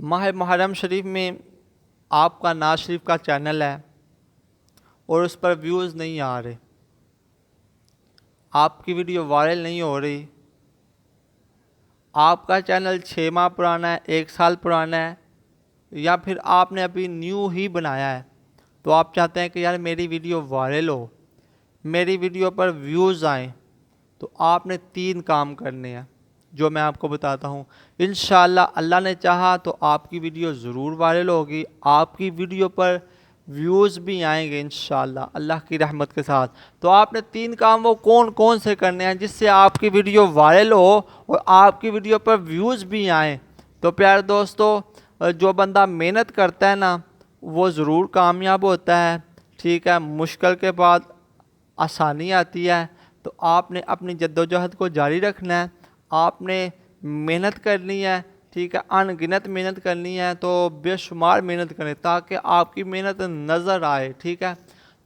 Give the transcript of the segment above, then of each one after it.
ماہ محرم شریف میں آپ کا ناز شریف کا چینل ہے اور اس پر ویوز نہیں آ رہے، آپ کی ویڈیو وائرل نہیں ہو رہی، آپ کا چینل 6 ماہ پرانا ہے، 1 سال پرانا ہے، یا پھر آپ نے ابھی نیو ہی بنایا ہے، تو آپ چاہتے ہیں کہ یار میری ویڈیو وائرل ہو، میری ویڈیو پر ویوز آئیں، تو آپ نے 3 کام کرنے ہیں جو میں آپ کو بتاتا ہوں۔ انشاءاللہ اللہ نے چاہا تو آپ کی ویڈیو ضرور وائرل ہوگی، آپ کی ویڈیو پر ویوز بھی آئیں گے انشاءاللہ اللہ کی رحمت کے ساتھ۔ تو آپ نے 3 کام وہ کون کون سے کرنے ہیں جس سے آپ کی ویڈیو وائرل ہو اور آپ کی ویڈیو پر ویوز بھی آئیں۔ تو پیارے دوستو، جو بندہ محنت کرتا ہے نا وہ ضرور کامیاب ہوتا ہے، ٹھیک ہے۔ مشکل کے بعد آسانی آتی ہے، تو آپ نے اپنی جدوجہد کو جاری رکھنا ہے، آپ نے محنت کرنی ہے، ٹھیک ہے، ان گنت محنت کرنی ہے، تو بے شمار محنت کریں تاکہ آپ کی محنت نظر آئے، ٹھیک ہے۔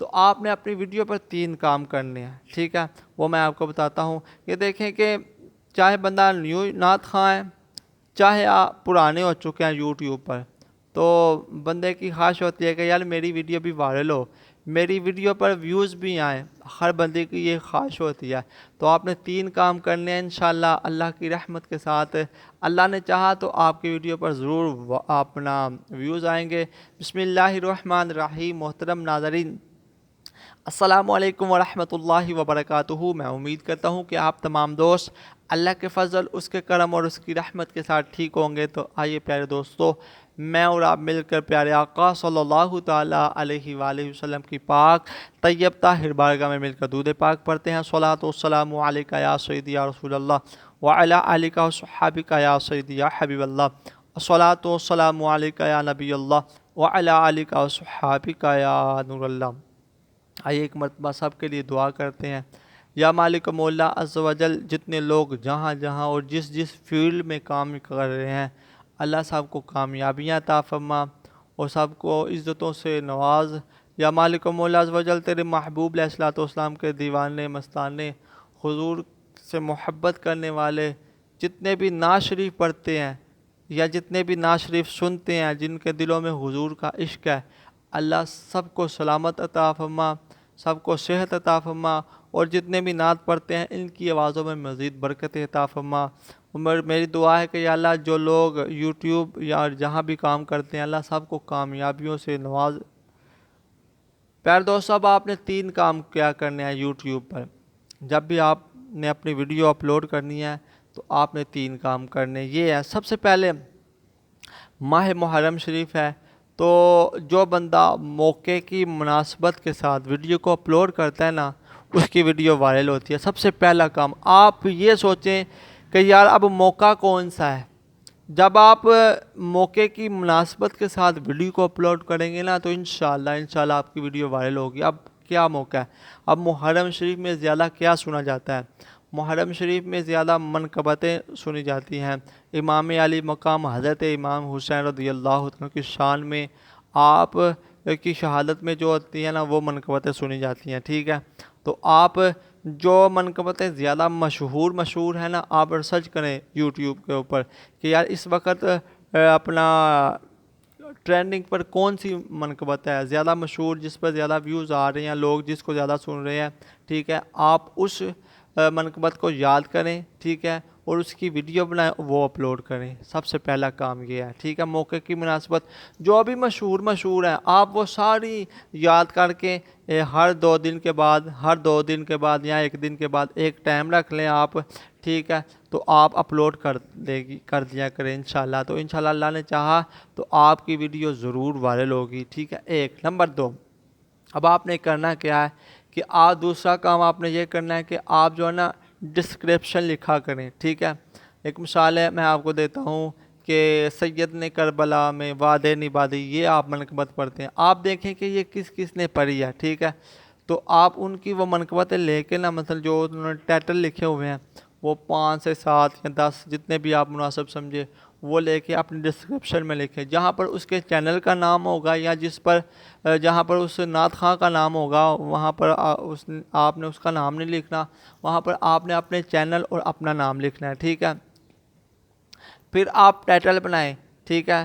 تو آپ نے اپنی ویڈیو پر 3 کام کرنے ہیں، ٹھیک ہے، وہ میں آپ کو بتاتا ہوں۔ یہ دیکھیں کہ چاہے بندہ نیو نعت خواں ہے، چاہے آپ پرانے ہو چکے ہیں یوٹیوب پر، تو بندے کی خواہش ہوتی ہے کہ یار میری ویڈیو بھی وائرل ہو، میری ویڈیو پر ویوز بھی آئیں، ہر بندے کی یہ خواہش ہوتی ہے۔ تو آپ نے 3 کام کرنے ہیں انشاءاللہ اللہ کی رحمت کے ساتھ، اللہ نے چاہا تو آپ کی ویڈیو پر ضرور اپنا ویوز آئیں گے۔ بسم اللہ الرحمن الرحیم۔ محترم ناظرین، السلام علیکم ورحمۃ اللہ وبرکاتہ۔ میں امید کرتا ہوں کہ آپ تمام دوست اللہ کے فضل، اس کے کرم اور اس کی رحمت کے ساتھ ٹھیک ہوں گے۔ تو آئیے پیارے دوستو، میں اور آپ مل کر پیارے آقا صلی اللہ تعالیٰ علیہ وآلہ وسلم کی پاک طیب طاہر بارگاہ میں مل کر درود پاک پڑھتے ہیں۔ صلاۃ والسلام علیکہ یا سیدی یا رسول اللہ وعلی آلکہ وصحابکہ یا سیدی یا حبیب اللہ، صلاۃ والسلام علیکہ یا نبی اللہ وعلی آلکہ وصحابکہ یا نور اللہ۔ آئیے ایک مرتبہ سب کے لیے دعا کرتے ہیں۔ یا مالک مولا عز و جل، جتنے لوگ جہاں جہاں اور جس جس فیلڈ میں کام کر رہے ہیں، اللہ سب کو کامیابیاں عطا فرما اور سب کو عزتوں سے نواز۔ یا مالک مولا عز و جل، تیرے محبوب علیہ الصلوۃ والسلام کے دیوانے مستانے، حضور سے محبت کرنے والے جتنے بھی نعت شریف پڑھتے ہیں یا جتنے بھی نعت شریف سنتے ہیں، جن کے دلوں میں حضور کا عشق ہے، اللہ سب کو سلامت عطا فرما، سب کو صحت عطا فرما، اور جتنے بھی نعت پڑھتے ہیں ان کی آوازوں میں مزید برکت عطا فرما۔ میری دعا ہے کہ یا اللہ جو لوگ یوٹیوب یا جہاں بھی کام کرتے ہیں، اللہ سب کو کامیابیوں سے نواز۔ پیارے دوستو، اب آپ نے 3 کام کیا کرنے ہیں یوٹیوب پر۔ جب بھی آپ نے اپنی ویڈیو اپلوڈ کرنی ہے تو آپ نے 3 کام کرنے یہ ہے۔ سب سے پہلے ماہ محرم شریف ہے، تو جو بندہ موقع کی مناسبت کے ساتھ ویڈیو کو اپلوڈ کرتا ہے نا، اس کی ویڈیو وائرل ہوتی ہے۔ سب سے پہلا کام آپ یہ سوچیں کہ یار اب موقع کون سا ہے۔ جب آپ موقع کی مناسبت کے ساتھ ویڈیو کو اپلوڈ کریں گے نا، تو انشاءاللہ آپ کی ویڈیو وائرل ہوگی۔ اب کیا موقع ہے؟ اب محرم شریف میں زیادہ کیا سنا جاتا ہے؟ محرم شریف میں زیادہ منقبتیں سنی جاتی ہیں۔ امام علی مقام حضرت امام حسین رضی اللہ عنہ کی شان میں آپ کی شہادت میں جو ہوتی ہیں نا وہ منقبتیں سنی جاتی ہیں، ٹھیک ہے۔ تو آپ جو منقبتیں زیادہ مشہور ہیں نا، آپ ریسرچ کریں یوٹیوب کے اوپر کہ یار اس وقت اپنا ٹرینڈنگ پر کون سی منقبت ہے زیادہ مشہور، جس پر زیادہ ویوز آ رہے ہیں، لوگ جس کو زیادہ سن رہے ہیں، ٹھیک ہے۔ آپ اس منقبت کو یاد کریں، ٹھیک ہے، اور اس کی ویڈیو بنائیں، وہ اپلوڈ کریں۔ سب سے پہلا کام یہ ہے، ٹھیک ہے۔ موقع کی مناسبت جو بھی مشہور ہیں، آپ وہ ساری یاد کر کے ہر 2 دن کے بعد یا 1 دن کے بعد ایک ٹائم رکھ لیں آپ، ٹھیک ہے، تو آپ اپلوڈ کر دیا کریں انشاءاللہ۔ تو انشاءاللہ اللہ نے چاہا تو آپ کی ویڈیو ضرور وائرل ہوگی، ٹھیک ہے۔ 1 نمبر 2، اب آپ نے کرنا کیا ہے کہ دوسرا کام آپ نے یہ کرنا ہے کہ آپ جو ہے نا ڈسکرپشن لکھا کریں، ٹھیک ہے۔ ایک مثال ہے میں آپ کو دیتا ہوں کہ سید نے کربلا میں وعدے نبھا دی، یہ آپ منقبت پڑھتے ہیں، آپ دیکھیں کہ یہ کس کس نے پڑھی ہے، ٹھیک ہے۔ تو آپ ان کی وہ منقبتیں لے کے نا، مثلا جو انہوں نے ٹائٹل لکھے ہوئے ہیں وہ 5 سے 7 یا 10 جتنے بھی آپ مناسب سمجھے وہ لے کے اپنی ڈسکرپشن میں لکھیں، جہاں پر اس کے چینل کا نام ہوگا یا جہاں پر اس نعت خواں کا نام ہوگا، وہاں پر آپ نے اس کا نام نہیں لکھنا، وہاں پر آپ نے اپنے چینل اور اپنا نام لکھنا ہے، ٹھیک ہے۔ پھر آپ ٹائٹل بنائیں، ٹھیک ہے۔